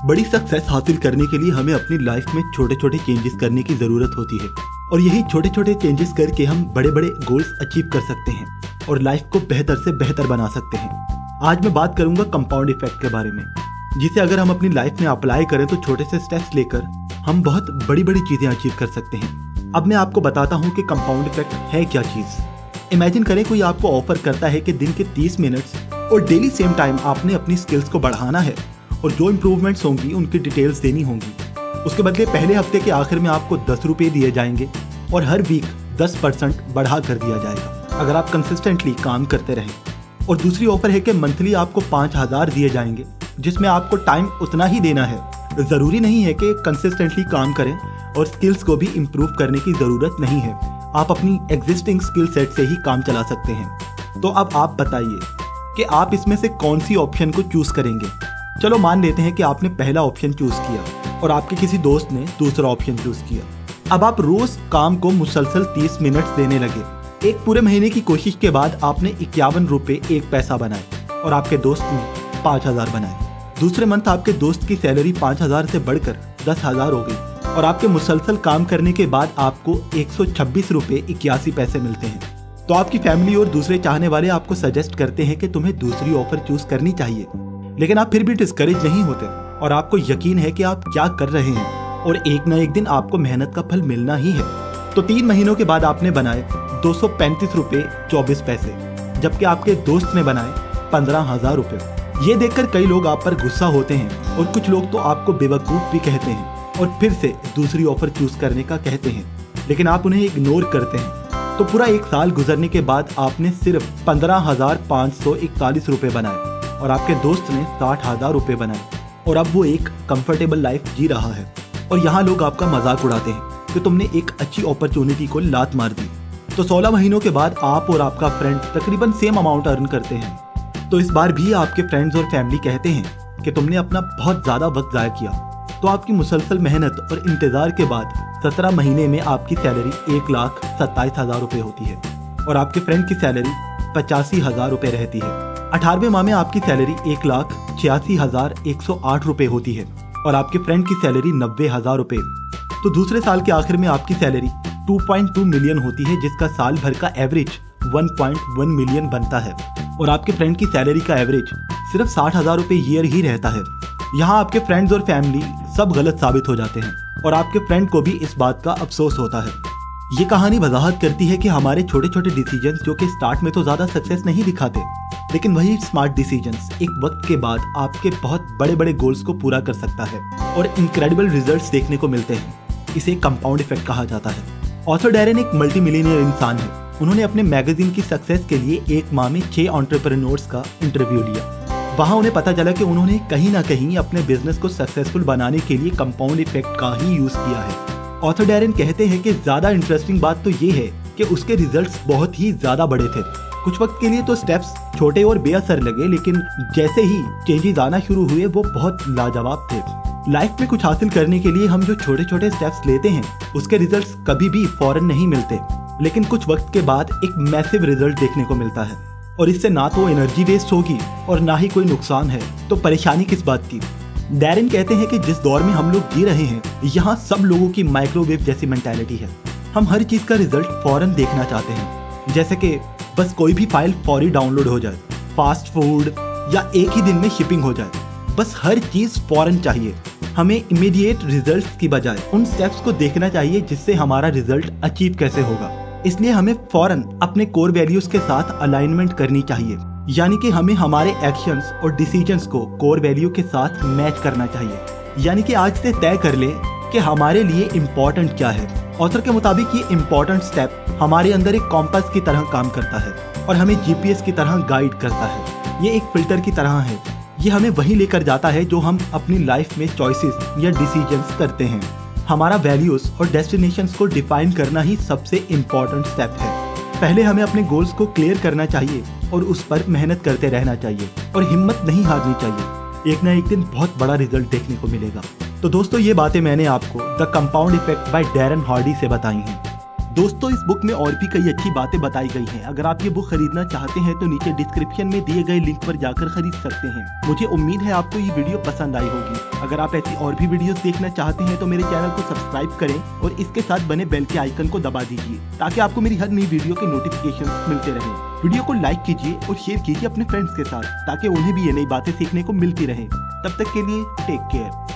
बड़ी सक्सेस हासिल करने के लिए हमें अपनी लाइफ में छोटे छोटे चेंजेस करने की जरूरत होती है और यही छोटे छोटे चेंजेस करके हम बड़े बड़े गोल्स अचीव कर सकते हैं और लाइफ को बेहतर से बेहतर बना सकते हैं। आज मैं बात करूंगा कंपाउंड इफेक्ट के बारे में, जिसे अगर हम अपनी लाइफ में अप्लाई करें तो छोटे से स्टेप्स लेकर हम बहुत बड़ी बड़ी चीजें अचीव कर सकते हैं। अब मैं आपको बताता हूँ कि कंपाउंड इफेक्ट है क्या चीज। इमेजिन करें कोई आपको ऑफर करता है कि दिन के 30 मिनट्स और डेली सेम टाइम आपने अपनी स्किल्स को बढ़ाना है और जो इम्प्रूवमेंट्स होंगी उनकी डिटेल्स देनी होंगी। उसके बदले पहले हफ्ते के आखिर में आपको 10 रुपये दिए जाएंगे और हर वीक 10% बढ़ा कर दिया जाएगा अगर आप कंसिस्टेंटली काम करते रहें। और दूसरी ऑफर है कि मंथली आपको 5000 दिए जाएंगे जिसमें आपको टाइम उतना ही देना है। ज़रूरी नहीं है कि कंसिस्टेंटली काम करें और स्किल्स को भी इम्प्रूव करने की ज़रूरत नहीं है, आप अपनी एग्जिस्टिंग स्किल सेट से ही काम चला सकते हैं। तो अब आप बताइए कि आप इसमें से कौन सी ऑप्शन को चूज करेंगे। चलो मान लेते हैं कि आपने पहला ऑप्शन चूज किया और आपके किसी दोस्त ने दूसरा ऑप्शन चूज किया। अब आप रोज काम को मुसलसल 30 मिनट देने लगे। एक पूरे महीने की कोशिश के बाद आपने 51 रुपये 1 पैसा बनाए और आपके दोस्त ने 5000 बनाए। दूसरे मंथ आपके दोस्त की सैलरी 5000 से बढ़कर 10,000 हो गई और आपके मुसलसल काम करने के बाद आपको 126 रुपये 81 पैसे मिलते हैं। तो आपकी फैमिली और दूसरे चाहने वाले आपको सजेस्ट करते हैं कि तुम्हें दूसरी ऑफर चूज करनी चाहिए, लेकिन आप फिर भी डिस्करेज नहीं होते और आपको यकीन है कि आप क्या कर रहे हैं और एक न एक दिन आपको मेहनत का फल मिलना ही है। तो 3 महीनों के बाद आपने बनाए 235 रुपये 24 पैसे, जबकि आपके दोस्त ने बनाए 15,000 रुपये। ये देखकर कई लोग आप पर गुस्सा होते हैं और कुछ लोग तो आपको बेवकूफ़ भी कहते हैं और फिर से दूसरी ऑफर चूज करने का कहते हैं, लेकिन आप उन्हें इग्नोर करते हैं। तो पूरा 1 साल गुजरने के बाद आपने सिर्फ 15,541 रुपये बनाए और आपके दोस्त ने 60,000 रुपये बनाए और अब वो एक कंफर्टेबल लाइफ जी रहा है। और यहाँ लोग आपका मजाक उड़ाते हैं कि तुमने एक अच्छी अपॉर्चुनिटी को लात मार दी। तो 16 महीनों के बाद आप और आपका फ्रेंड तकरीबन सेम अमाउंट अर्न करते हैं। तो इस बार भी आपके फ्रेंड्स और फैमिली कहते हैं कि तुमने अपना बहुत ज़्यादा वक्त ज़ाया किया। तो आपकी मुसलसल मेहनत और इंतज़ार के बाद 17 महीने में आपकी सैलरी 1,27,000 रुपये होती है और आपके फ्रेंड की सैलरी 85,000 रुपये रहती है। 18वें माह में आपकी सैलरी 1,86,108 रुपये होती है और आपके फ्रेंड की सैलरी 90,000 रुपये। तो दूसरे साल के आखिर में आपकी सैलरी 2.2 मिलियन होती है, जिसका साल भर का एवरेज 1.1 मिलियन बनता है और आपके फ्रेंड की सैलरी का एवरेज सिर्फ 60,000 रुपये ईयर ही रहता है। यहाँ आपके फ्रेंड्स और फैमिली सब गलत साबित हो जाते हैं और आपके फ्रेंड को भी इस बात का अफसोस होता है। ये कहानी वजाहत करती है कि हमारे छोटे छोटे डिसीजंस जो कि स्टार्ट में तो ज़्यादा सक्सेस नहीं दिखाते, लेकिन वही स्मार्ट डिसीजंस एक वक्त के बाद आपके बहुत बड़े बड़े गोल्स को पूरा कर सकता है और इनक्रेडिबल रिजल्ट्स देखने को मिलते हैं। इसे कंपाउंड इफेक्ट कहा जाता है। ऑथर डैरेन एक मल्टी मिलियनियर इंसान है। उन्होंने अपने मैगजीन की सक्सेस के लिए 1 माह में 6 एंटरप्रेन्योर्स का इंटरव्यू लिया। वहाँ उन्हें पता चला कि उन्होंने कहीं ना कहीं अपने बिजनेस को सक्सेसफुल बनाने के लिए कंपाउंड इफेक्ट का ही यूज किया है। ऑथर डैरेन कहते हैं कि ज्यादा इंटरेस्टिंग बात तो ये है कि उसके रिजल्ट्स बहुत ही ज्यादा बड़े थे। कुछ वक्त के लिए तो स्टेप्स छोटे और बेअसर लगे, लेकिन जैसे ही चेंजेस आना शुरू हुए वो बहुत लाजवाब थे। लाइफ में कुछ हासिल करने के लिए हम जो छोटे छोटे स्टेप्स लेते हैं उसके रिजल्ट्स कभी भी फौरन नहीं मिलते, लेकिन कुछ वक्त के बाद एक मैसिव रिजल्ट देखने को मिलता है और इससे ना तो एनर्जी वेस्ट होगी और ना ही कोई नुकसान है। तो परेशानी किस बात की। डैरेन कहते हैं कि जिस दौर में हम लोग जी रहे हैं यहाँ सब लोगों की माइक्रोवेव जैसी मेंटालिटी है। हम हर चीज का रिजल्ट फौरन देखना चाहते हैं, जैसे कि बस कोई भी फाइल फौरी डाउनलोड हो जाए, फास्ट फूड या एक ही दिन में शिपिंग हो जाए। बस हर चीज फौरन चाहिए। हमें इमीडिएट रिजल्ट्स की बजाय उन स्टेप्स को देखना चाहिए जिससे हमारा रिजल्ट अचीव कैसे होगा। इसलिए हमें फौरन अपने कोर वैल्यूज के साथ अलाइनमेंट करनी चाहिए, यानी कि हमें हमारे एक्शंस और डिसीजंस को कोर वैल्यू के साथ मैच करना चाहिए। यानी कि आज से तय कर ले कि हमारे लिए इम्पोर्टेंट क्या है। ऑथर के मुताबिक ये इम्पोर्टेंट स्टेप हमारे अंदर एक कॉम्पास की तरह काम करता है और हमें जीपीएस की तरह गाइड करता है। ये एक फिल्टर की तरह है। ये हमें वहीं लेकर जाता है जो हम अपनी लाइफ में चॉइसेस या डिसीजंस करते हैं। हमारा वैल्यूज और डेस्टिनेशंस को डिफाइन करना ही सबसे इम्पोर्टेंट स्टेप है। पहले हमें अपने गोल्स को क्लियर करना चाहिए और उस पर मेहनत करते रहना चाहिए और हिम्मत नहीं हारनी चाहिए। एक ना एक दिन बहुत बड़ा रिजल्ट देखने को मिलेगा। तो दोस्तों, ये बातें मैंने आपको the compound effect by Darren Hardy से बताई हैं। दोस्तों इस बुक में और भी कई अच्छी बातें बताई गई हैं। अगर आप ये बुक खरीदना चाहते हैं तो नीचे डिस्क्रिप्शन में दिए गए लिंक पर जाकर खरीद सकते हैं। मुझे उम्मीद है आपको ये वीडियो पसंद आई होगी। अगर आप ऐसी और भी वीडियोस देखना चाहते हैं तो मेरे चैनल को सब्सक्राइब करें और इसके साथ बने बेल के आइकन को दबा दीजिए ताकि आपको मेरी हर नई वीडियो के नोटिफिकेशन मिलते रहें। वीडियो को लाइक कीजिए और शेयर कीजिए अपने फ्रेंड्स के साथ ताकि उन्हें भी ये नई बातें सीखने को मिलती रहे। तब तक के लिए टेक केयर।